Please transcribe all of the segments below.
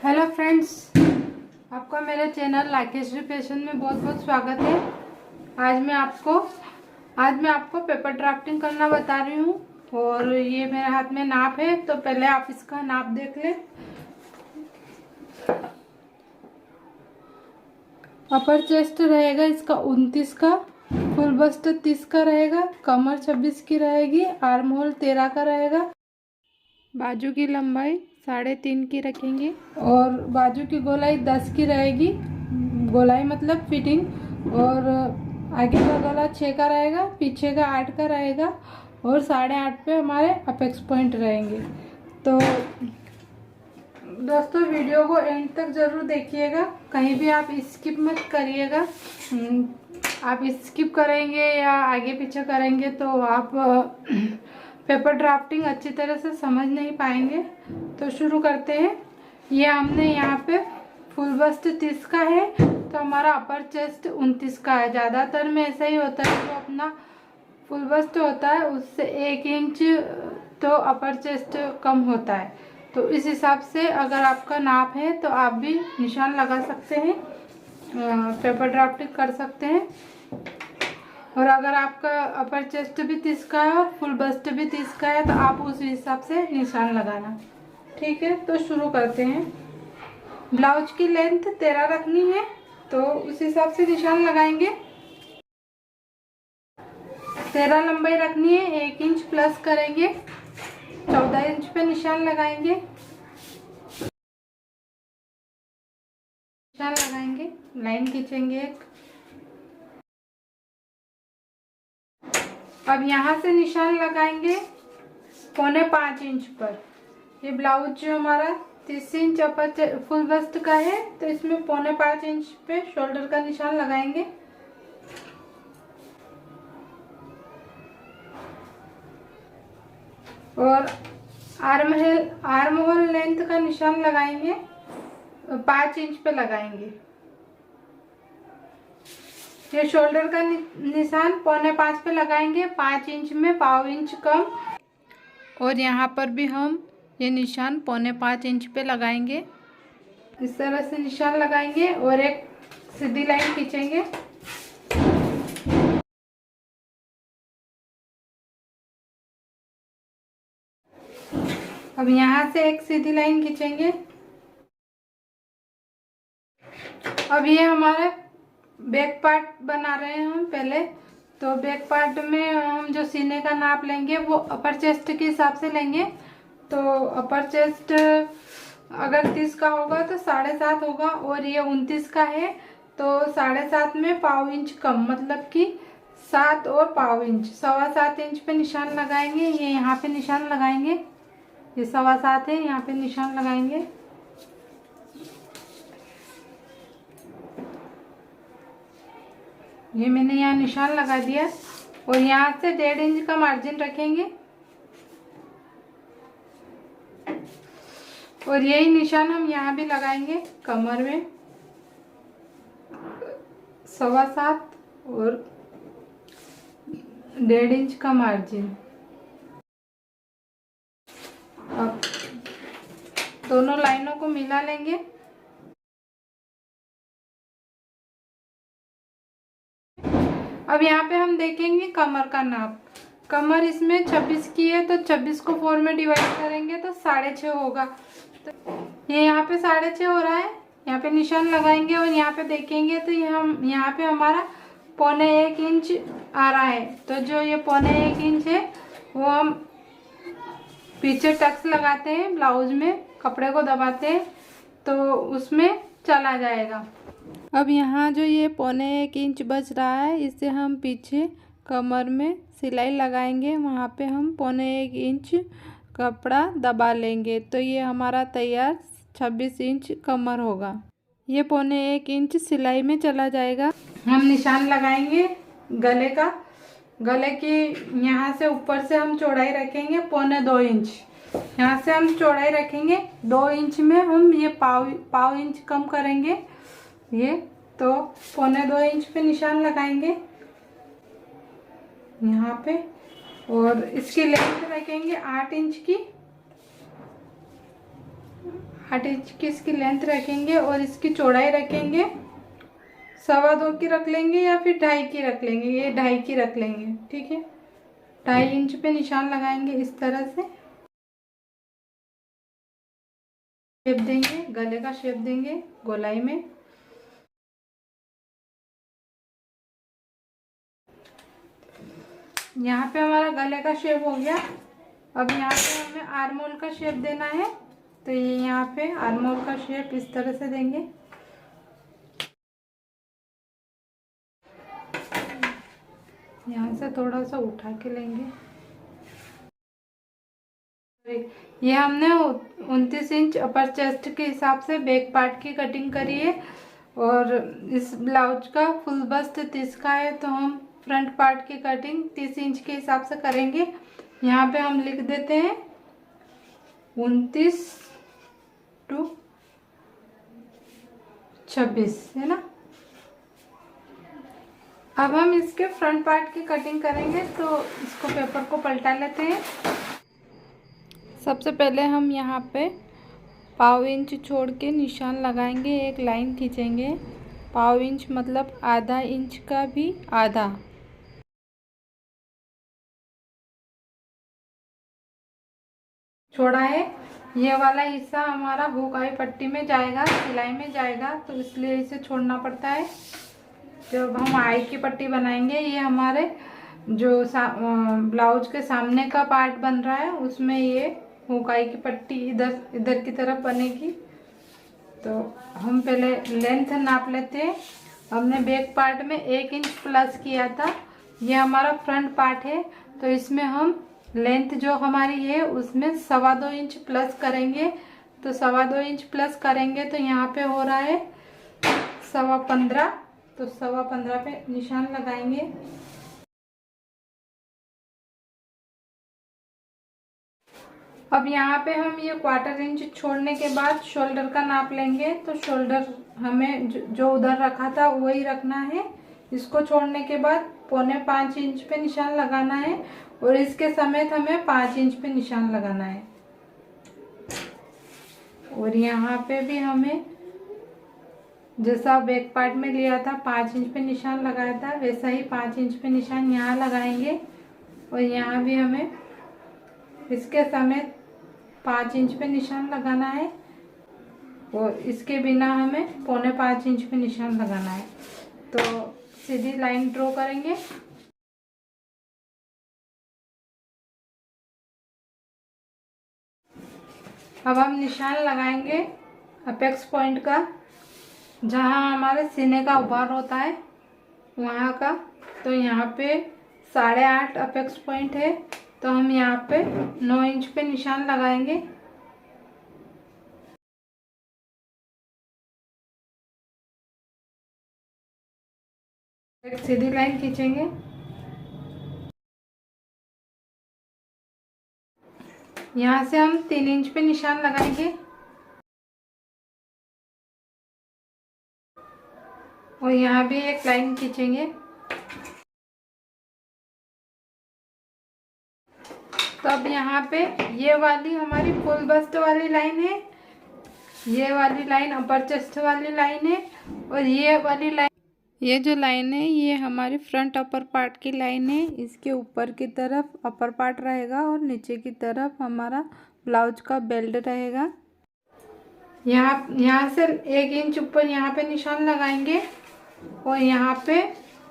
Hello friends, आपका मेरे channel लाकेश्वरी fashion में बहुत बहुत स्वागत है। आज मैं आपको पेपर ड्राफ्टिंग करना बता रही हूँ। और ये मेरे हाथ में नाप है, तो पहले आप इसका नाप देख लें। अपर चेस्ट रहेगा इसका 29 का, फुल बस्ट 30 का रहेगा, कमर 26 की रहेगी, आर्म होल 13 का रहेगा, बाजू की लंबाई 3.5 की रखेंगे और बाजू की गोलाई 10 की रहेगी। गोलाई मतलब फिटिंग। और आगे का गला 6 का रहेगा, पीछे का 8 का रहेगा और 8.5 पे हमारे अपेक्स पॉइंट रहेंगे। तो दोस्तों, वीडियो को एंड तक ज़रूर देखिएगा, कहीं भी आप स्किप मत करिएगा। आप स्किप करेंगे या आगे पीछे करेंगे तो आप पेपर ड्राफ्टिंग अच्छी तरह से समझ नहीं पाएंगे। तो शुरू करते हैं। ये हमने यहाँ पे फुल बस्ट 30 का है, तो हमारा अपर चेस्ट 29 का है। ज़्यादातर में ऐसा ही होता है, जो अपना फुल बस्ट होता है उससे 1 इंच तो अपर चेस्ट कम होता है। तो इस हिसाब से अगर आपका नाप है तो आप भी निशान लगा सकते हैं, पेपर ड्राफ्टिंग कर सकते हैं। और अगर आपका अपर चेस्ट भी 30 का है और फुल बस्ट भी 30 का है तो आप उस हिसाब से निशान लगाना। ठीक है, तो शुरू करते हैं। ब्लाउज की लेंथ 13 रखनी है, तो उस हिसाब से निशान लगाएंगे। 13 लंबाई रखनी है, 1 इंच प्लस करेंगे, 14 इंच पे निशान लगाएंगे। निशान लगाएंगे, लाइन खींचेंगे एक। अब यहाँ से निशान लगाएंगे 4.25 इंच पर। ये ब्लाउज जो हमारा 30 इंच अपर फुल बस्ट का है, तो इसमें 4.25 इंच पे शोल्डर का निशान लगाएंगे। और आर्म होल लेंथ का निशान लगाएंगे, 5 इंच पे लगाएंगे। ये शोल्डर का निशान 4.25 पे लगाएंगे, 5 इंच में पाव इंच कम। और यहाँ पर भी हम ये निशान 4.25 इंच पे लगाएंगे। इस तरह से निशान लगाएंगे और एक सीधी लाइन खींचेंगे। अब यहाँ से एक सीधी लाइन खींचेंगे। अब ये हमारा बैक पार्ट बना रहे हैं हम पहले। तो बैक पार्ट में हम जो सीने का नाप लेंगे वो अपर चेस्ट के हिसाब से लेंगे। तो अपर चेस्ट अगर 30 का होगा तो 7.5 होगा, और ये 29 का है तो 7.5 में पाव इंच कम, मतलब कि 7 और पाव इंच, 7.25 इंच पे निशान लगाएंगे। ये यहाँ पे निशान लगाएंगे, ये 7.25 है, यहाँ पे निशान लगाएंगे। ये मैंने यहाँ निशान लगा दिया और यहाँ से 1.5 इंच का मार्जिन रखेंगे। और यही निशान हम यहाँ भी लगाएंगे कमर में, 7.25 और 1.5 इंच का मार्जिन। अब दोनों लाइनों को मिला लेंगे। अब यहाँ पे हम देखेंगे कमर का नाप। कमर इसमें 26 की है, तो 26 को 4 में डिवाइड करेंगे तो 6.5 होगा। तो ये यहाँ पे 6.5 हो रहा है, यहाँ पे निशान लगाएंगे और यहाँ पे देखेंगे तो ये हम यहाँ पे हमारा 1.25 इंच आ रहा है। तो जो ये 1.25 इंच है वो हम पीछे टक्स लगाते हैं, ब्लाउज में कपड़े को दबाते हैं तो उसमें चला जाएगा। अब यहाँ जो ये 1.25 इंच बच रहा है, इसे हम पीछे कमर में सिलाई लगाएंगे, वहाँ पे हम 1.25 इंच कपड़ा दबा लेंगे। तो ये हमारा तैयार 26 इंच कमर होगा। ये 1.25 इंच सिलाई में चला जाएगा। हम निशान लगाएंगे गले का। गले की यहाँ से ऊपर से हम चौड़ाई रखेंगे 2.25 इंच। यहाँ से हम चौड़ाई रखेंगे 2 इंच में हम ये पाव इंच कम करेंगे। ये तो 2.25 इंच पे निशान लगाएंगे यहाँ पे। और इसकी लेंथ रखेंगे 8 इंच की। 8 इंच की इसकी लेंथ रखेंगे और इसकी चौड़ाई रखेंगे 2.25 की रख लेंगे या फिर 2.5 की रख लेंगे। ये 2.5 की रख लेंगे, ठीक है। 2.5 इंच पे निशान लगाएंगे इस तरह से। शेप देंगे, गले का शेप देंगे गोलाई में। यहाँ पे हमारा गले का शेप हो गया। अब यहाँ पे हमें आर्म होल का शेप देना है, तो ये यहाँ पे आर्म होल का शेप इस तरह से देंगे। यहाँ से थोड़ा सा उठा के लेंगे। ये हमने 29 इंच अपर चेस्ट के हिसाब से बैक पार्ट की कटिंग करी है और इस ब्लाउज का फुल बस्ट 30 का है, तो हम फ्रंट पार्ट की कटिंग 30 इंच के हिसाब से करेंगे। यहाँ पे हम लिख देते हैं 29 to 26, है ना। अब हम इसके फ्रंट पार्ट की कटिंग करेंगे, तो इसको पेपर को पलटा लेते हैं। सबसे पहले हम यहाँ पे 1/2 इंच छोड़ के निशान लगाएंगे, एक लाइन खींचेंगे। 1/2 इंच मतलब आधा इंच का भी आधा। छोड़ा है, ये वाला हिस्सा हमारा हुकाई पट्टी में जाएगा, सिलाई में जाएगा, तो इसलिए इसे छोड़ना पड़ता है। जब हम आई की पट्टी बनाएंगे, ये हमारे जो ब्लाउज के सामने का पार्ट बन रहा है उसमें ये हुकाई की पट्टी इधर इधर की तरफ बनेगी। तो हम पहले लेंथ नाप लेते हैं। हमने बैक पार्ट में 1 इंच प्लस किया था, ये हमारा फ्रंट पार्ट है, तो इसमें हम लेंथ जो हमारी है उसमें 2.25 इंच प्लस करेंगे। तो 2.25 इंच प्लस करेंगे तो यहाँ पे हो रहा है 15.25, तो 15.25 पे निशान लगाएंगे। अब यहाँ पे हम ये 1/4 इंच छोड़ने के बाद शोल्डर का नाप लेंगे। तो शोल्डर हमें जो उधर रखा था वही रखना है। इसको छोड़ने के बाद 4.25 इंच पे निशान लगाना है और इसके समेत हमें 5 इंच पे निशान लगाना है। और यहाँ पे भी हमें जैसा बैक पार्ट में लिया था 5 इंच पे निशान लगाया था, वैसा ही 5 इंच पे निशान यहाँ लगाएंगे। और यहाँ भी हमें इसके समेत 5 इंच पे निशान लगाना है और इसके बिना हमें 4.25 इंच पे निशान लगाना है। तो सीधी लाइन ड्रॉ करेंगे। अब हम निशान लगाएंगे अपेक्स पॉइंट का, जहाँ हमारे सीने का उभार होता है वहाँ का। तो यहाँ पे 8.5 अपेक्स पॉइंट है, तो हम यहाँ पे 9 इंच पे निशान लगाएंगे। एक सीधी लाइन खींचेंगे। यहाँ से हम 3 इंच पे निशान लगाएंगे और यहाँ भी एक लाइन खींचेंगे। तो अब यहाँ पे ये वाली हमारी फुल बस्ट वाली लाइन है, ये वाली लाइन अपर चेस्ट वाली लाइन है और ये वाली लाइन, ये जो लाइन है ये हमारी फ्रंट अपर पार्ट की लाइन है। इसके ऊपर की तरफ अपर पार्ट रहेगा और नीचे की तरफ हमारा ब्लाउज का बेल्ट रहेगा। यहाँ से 1 इंच ऊपर यहाँ पे निशान लगाएंगे और यहाँ पे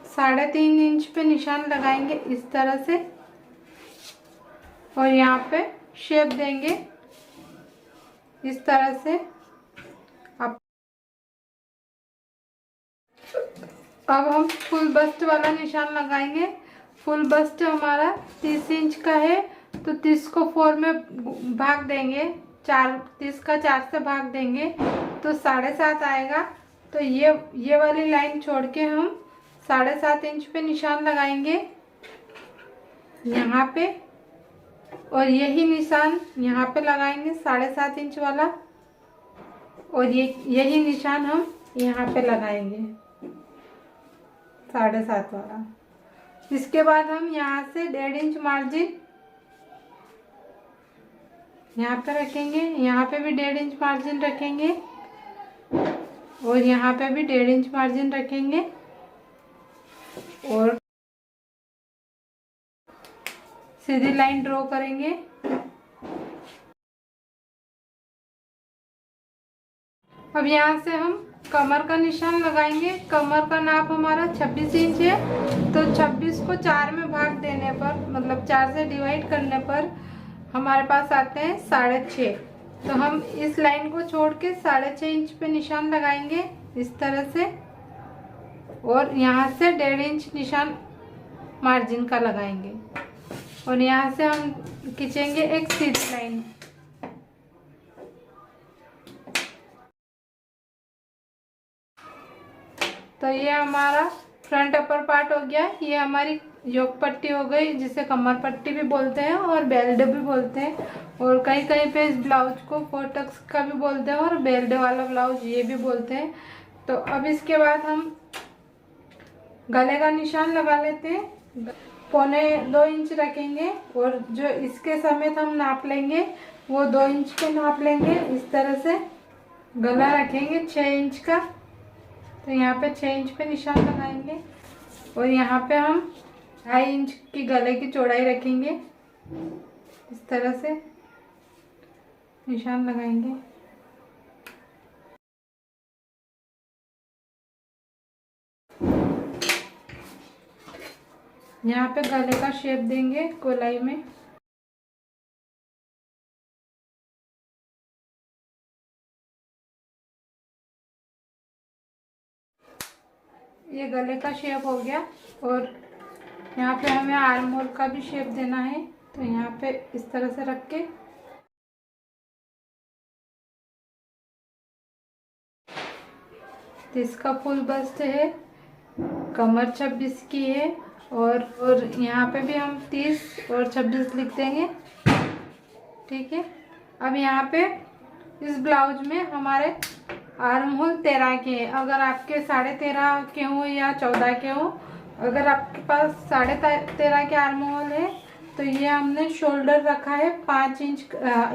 3.5 इंच पे निशान लगाएंगे इस तरह से और यहाँ पे शेप देंगे इस तरह से। अब हम फुल बस्ट वाला निशान लगाएंगे। फुल बस्ट हमारा 30 इंच का है, तो 30 को 4 में भाग देंगे, 30 का 4 से भाग देंगे तो 7.5 आएगा। तो ये वाली लाइन छोड़ के हम 7.5 इंच पे निशान लगाएंगे यहाँ पे और यही निशान यहाँ पे लगाएंगे 7.5 इंच वाला और यही निशान हम यहाँ पे लगाएंगे 7.5 वाला। इसके बाद हम यहाँ से 1.5 इंच मार्जिन यहाँ पे रखेंगे, यहाँ पे भी 1.5 इंच मार्जिन रखेंगे और यहाँ पे भी 1.5 इंच मार्जिन रखेंगे और सीधी लाइन ड्रॉ करेंगे। अब यहाँ से हम कमर का निशान लगाएंगे। कमर का नाप हमारा 26 इंच है, तो 26 को 4 में भाग देने पर, मतलब 4 से डिवाइड करने पर हमारे पास आते हैं 6.5। तो हम इस लाइन को छोड़ के 6.5 इंच पे निशान लगाएंगे इस तरह से, और यहाँ से 1.5 इंच निशान मार्जिन का लगाएंगे और यहाँ से हम खींचेंगे एक सीधी लाइन। तो ये हमारा फ्रंट अपर पार्ट हो गया। ये हमारी योक पट्टी हो गई, जिसे कमर पट्टी भी बोलते हैं और बेल्ट भी बोलते हैं, और कहीं कहीं पे इस ब्लाउज को 4 टक्स का भी बोलते हैं और बेल्ट वाला ब्लाउज ये भी बोलते हैं। तो अब इसके बाद हम गले का निशान लगा लेते हैं। 1.25 इंच रखेंगे और जो इसके समेत हम नाप लेंगे वो 2 इंच पे नाप लेंगे। इस तरह से गला रखेंगे 6 इंच का, तो यहाँ पे 6 इंच पे निशान लगाएंगे और यहाँ पे हम 2.5 इंच की गले की चौड़ाई रखेंगे। इस तरह से निशान लगाएंगे। यहाँ पे गले का शेप देंगे गोलाई में। ये गले का शेप हो गया और यहाँ पे हमें आर्म होल का भी शेप देना है, तो यहाँ पे इस तरह से रख के तो इसका फुल बस्ट है, कमर 26 की है और यहाँ पे भी हम 30 और 26 लिख देंगे। ठीक है। अब यहाँ पे इस ब्लाउज में हमारे आर्म होल 13 के हैं। अगर आपके 13.5 के हो या 14 के हो, अगर आपके पास 13.5 के आर्म होल है तो ये हमने शोल्डर रखा है 5 इंच।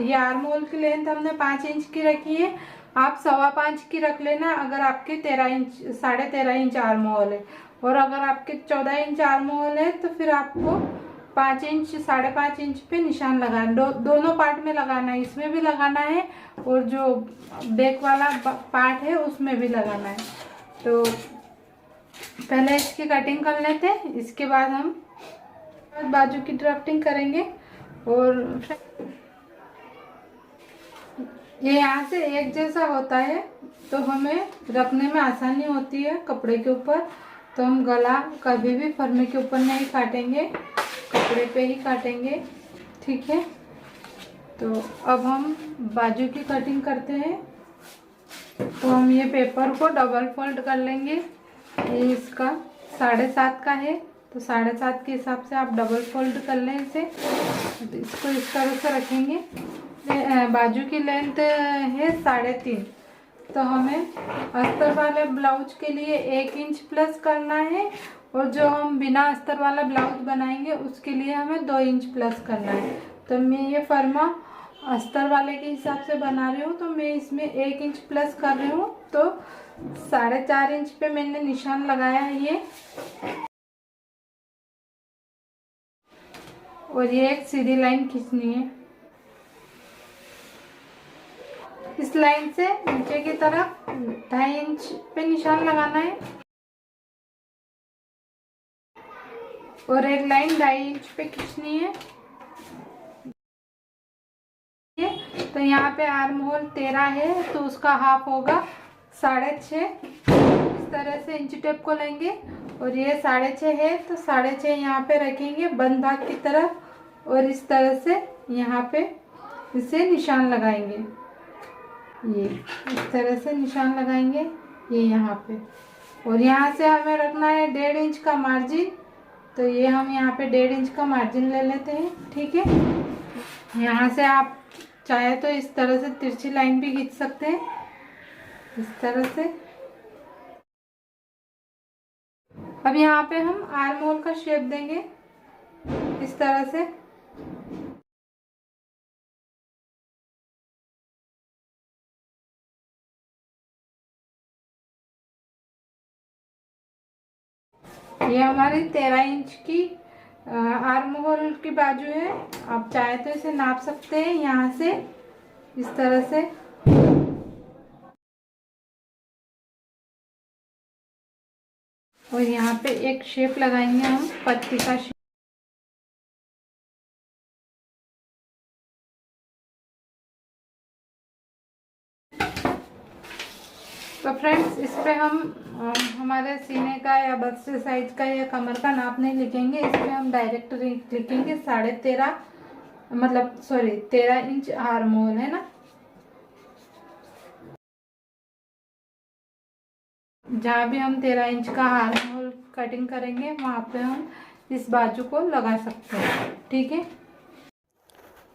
ये आर्म होल की लेंथ हमने 5 इंच की रखी है। आप 5.25 की रख लेना अगर आपके 13.5 इंच आर्म होल है, और अगर आपके 14 इंच आर्म होल है तो फिर आपको 5 इंच 5.5 इंच पे निशान लगाना। दोनों पार्ट में लगाना है, इसमें भी लगाना है और जो बैक वाला पार्ट है उसमें भी लगाना है। तो पहले इसकी कटिंग कर लेते हैं, इसके बाद हम बाजू की ड्राफ्टिंग करेंगे। और ये यहाँ से एक जैसा होता है तो हमें रखने में आसानी होती है कपड़े के ऊपर। तो हम गला कभी भी फर्मे के ऊपर नहीं काटेंगे, कपड़े पे ही काटेंगे। ठीक है। तो अब हम बाजू की कटिंग करते हैं। तो हम ये पेपर को डबल फोल्ड कर लेंगे। ये इसका 7.5 का है, तो 7.5 के हिसाब से आप डबल फोल्ड कर लें इसे। तो इसको इस तरह से रखेंगे। बाजू की लेंथ है 3.5, तो हमें अस्तर वाले ब्लाउज के लिए 1 इंच प्लस करना है, और जो हम बिना अस्तर वाला ब्लाउज बनाएंगे उसके लिए हमें 2 इंच प्लस करना है। तो मैं ये फर्मा अस्तर वाले के हिसाब से बना रही हूँ, तो मैं इसमें 1 इंच प्लस कर रही हूँ। तो 4.5 इंच पे मैंने निशान लगाया है ये, और ये एक सीधी लाइन खींचनी है। इस लाइन से नीचे की तरफ 2.5 इंच पे निशान लगाना है और एक लाइन 2.5 इंच पे खींचनी है। तो यहाँ पे आर्म होल 13 है, तो उसका हाफ होगा 6.5। इस तरह से इंच टेप को लेंगे और ये 6.5 है, तो 6.5 यहाँ पे रखेंगे बंद भाग की तरफ, और इस तरह से यहाँ पे इसे निशान लगाएंगे। ये इस तरह से निशान लगाएंगे ये यहाँ पे, और यहाँ से हमें रखना है 1.5 इंच का मार्जिन। तो ये हम यहाँ पे 1.5 इंच का मार्जिन ले लेते हैं। ठीक है। यहाँ से आप चाहे तो इस तरह से तिरछी लाइन भी खींच सकते हैं, इस तरह से। अब यहाँ पे हम आर्म होल का शेप देंगे इस तरह से। ये हमारी 13 इंच की आर्म होल की बाजू है। आप चाहे तो इसे नाप सकते हैं यहाँ से, इस तरह से। और यहाँ पे एक शेप लगाएंगे हम पत्ती का शेप। तो फ्रेंड्स, इस पे हम हमारे सीने का या बस्ट साइज का या कमर का नाप नहीं लिखेंगे। इस पे हम डायरेक्ट लिखेंगे 13.5, मतलब सॉरी 13 इंच आर्म होल है ना। जहाँ भी हम 13 इंच का आर्म होल कटिंग करेंगे वहाँ पे हम इस बाजू को लगा सकते हैं। ठीक है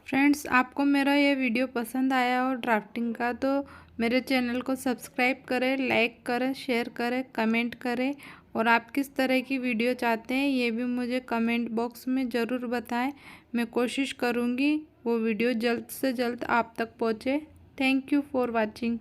फ्रेंड्स, आपको मेरा ये वीडियो पसंद आया हो ड्राफ्टिंग का, तो मेरे चैनल को सब्सक्राइब करें, लाइक करें, शेयर करें, कमेंट करें। और आप किस तरह की वीडियो चाहते हैं ये भी मुझे कमेंट बॉक्स में ज़रूर बताएं। मैं कोशिश करूँगी वो वीडियो जल्द से जल्द आप तक पहुँचे। Thank you for watching.